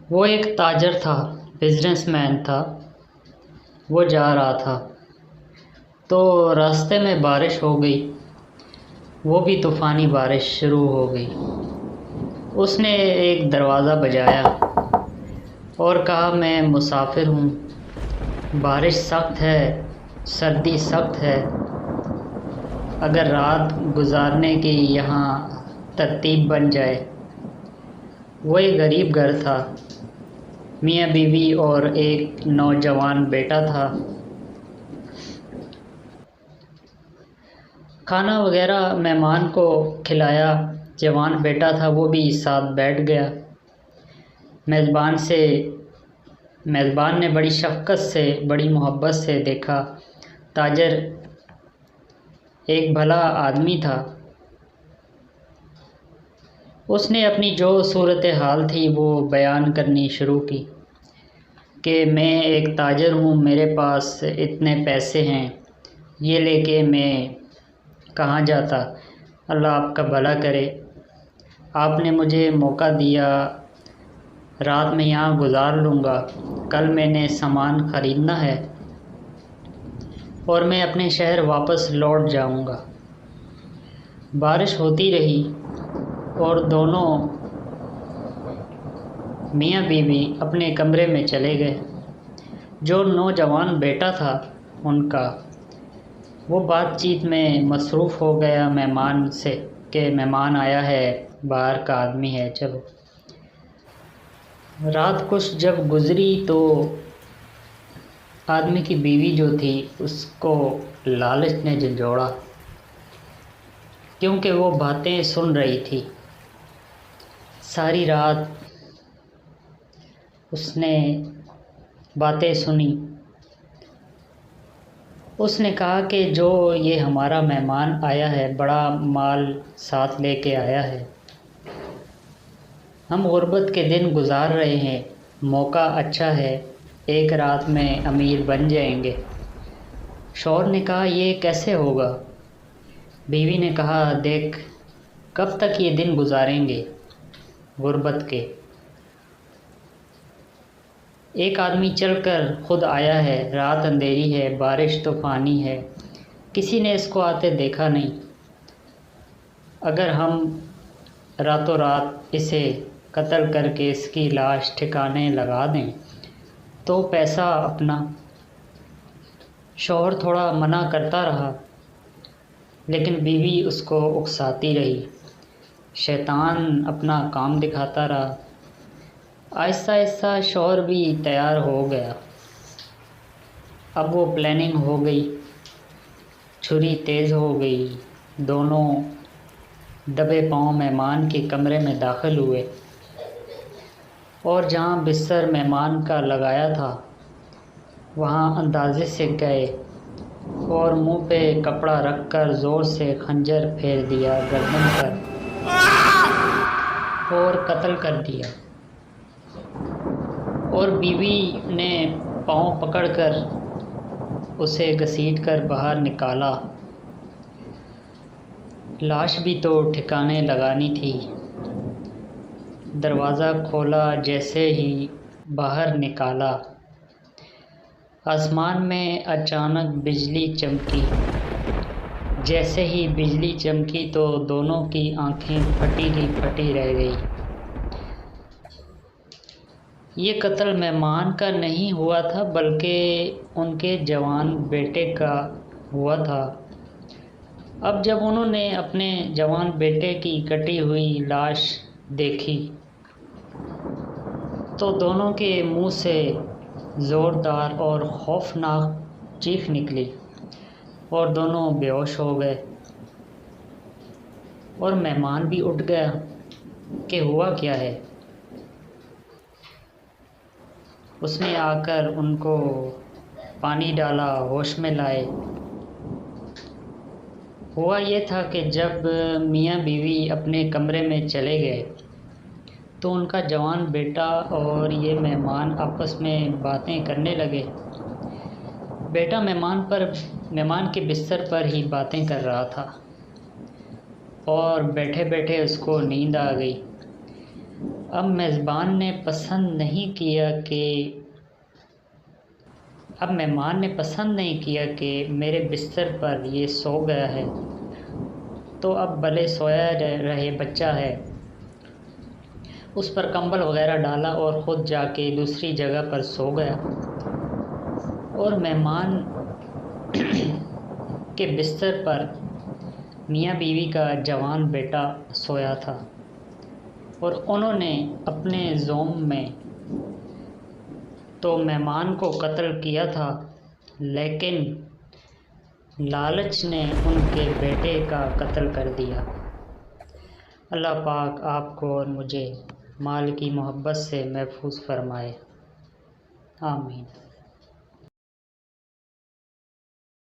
وہ ایک تاجر تھا، بزنس مین تھا۔ وہ جا رہا تھا تو راستے میں بارش ہو گئی، وہ بھی طوفانی بارش شروع ہو گئی۔ اس نے ایک دروازہ بجایا اور کہا میں مسافر ہوں، بارش سخت ہے، سردی سخت ہے، اگر رات گزارنے کی یہاں ترتیب بن جائے۔ وہ ایک غریب گھر تھا، میاں بیوی اور ایک نوجوان بیٹا تھا۔ کھانا وغیرہ مہمان کو کھلایا، جوان بیٹا تھا وہ بھی ساتھ بیٹھ گیا۔ میزبان نے بڑی شفقت سے، بڑی محبت سے دیکھا۔ تاجر ایک بھلا آدمی تھا، اس نے اپنی جو صورتحال تھی وہ بیان کرنی شروع کی کہ میں ایک تاجر ہوں، میرے پاس اتنے پیسے ہیں، یہ لے کے میں کہاں جاتا، اللہ آپ کا بھلا کرے، آپ نے مجھے موقع دیا، رات میں یہاں گزار لوں گا، کل میں نے سامان خریدنا ہے اور میں اپنے شہر واپس لوٹ جاؤں گا۔ بارش ہوتی رہی اور دونوں میاں بیوی اپنے کمرے میں چلے گئے۔ جو نوجوان بیٹا تھا ان کا، وہ بات چیت میں مصروف ہو گیا مہمان سے کہ مہمان آیا ہے، باہر کا آدمی ہے، چلو۔ رات کچھ جب گزری تو آدمی کی بیوی جو تھی اس کو لالچ نے جھنجھوڑا، کیونکہ وہ باتیں سن رہی تھی۔ ساری رات اس نے باتیں سنی۔ اس نے کہا کہ جو یہ ہمارا مہمان آیا ہے بڑا مال ساتھ لے کے آیا ہے، ہم غربت کے دن گزار رہے ہیں، موقع اچھا ہے، ایک رات میں امیر بن جائیں گے۔ شوہر نے کہا یہ کیسے ہوگا؟ بیوی نے کہا دیکھ کب تک یہ دن گزاریں گے غربت کے، ایک آدمی چل کر خود آیا ہے، رات اندھیری ہے، بارش طوفانی ہے، کسی نے اس کو آتے دیکھا نہیں، اگر ہم راتوں رات اسے قتل کر کے اس کی لاش ٹھکانے لگا دیں تو پیسہ اپنا۔ شوہر تھوڑا منع کرتا رہا لیکن بیوی اس کو اکساتی رہی، شیطان اپنا کام دکھاتا رہا۔ آہستہ آہستہ شوہر بھی تیار ہو گیا، اب وہ پلاننگ ہو گئی، چھری تیز ہو گئی، دونوں دبے پاؤں مہمان کے کمرے میں داخل ہوئے اور جہاں بستر مہمان کا لگایا تھا وہاں اندازے سے گئے اور منہ پہ کپڑا رکھ کر زور سے خنجر پھیر دیا گردن پر اور قتل کر دیا، اور بیوی نے پاؤں پکڑ کر اسے گھسیٹ کر باہر نکالا۔ لاش بھی تو ٹھکانے لگانی تھی۔ دروازہ کھولا، جیسے ہی باہر نکالا آسمان میں اچانک بجلی چمکی۔ جیسے ہی بجلی چمکی تو دونوں کی آنکھیں پھٹی کی پھٹی رہ گئی۔ یہ قتل مہمان کا نہیں ہوا تھا بلکہ ان کے جوان بیٹے کا ہوا تھا۔ اب جب انہوں نے اپنے جوان بیٹے کی کٹی ہوئی لاش دیکھی تو دونوں کے منہ سے زوردار اور خوفناک چیخ نکلی اور دونوں بے ہوش ہو گئے، اور مہمان بھی اٹھ گیا کہ ہوا کیا ہے۔ اس نے آ کر ان کو پانی ڈالا، ہوش میں لائے۔ ہوا یہ تھا کہ جب میاں بیوی اپنے کمرے میں چلے گئے تو ان کا جوان بیٹا اور یہ مہمان آپس میں باتیں کرنے لگے۔ بیٹا مہمان کے بستر پر ہی باتیں کر رہا تھا اور بیٹھے بیٹھے اس کو نیند آ گئی۔ اب مہمان نے پسند نہیں کیا کہ میرے بستر پر یہ سو گیا ہے، تو اب بھلے سویا رہے، بچہ ہے۔ اس پر کمبل وغیرہ ڈالا اور خود جا کے دوسری جگہ پر سو گیا، اور مہمان کے بستر پر میاں بیوی کا جوان بیٹا سویا تھا، اور انہوں نے اپنے زوم میں تو مہمان کو قتل کیا تھا، لیکن لالچ نے ان کے بیٹے کا قتل کر دیا۔ اللہ پاک آپ کو اور مجھے مال کی محبت سے محفوظ فرمائے، آمین۔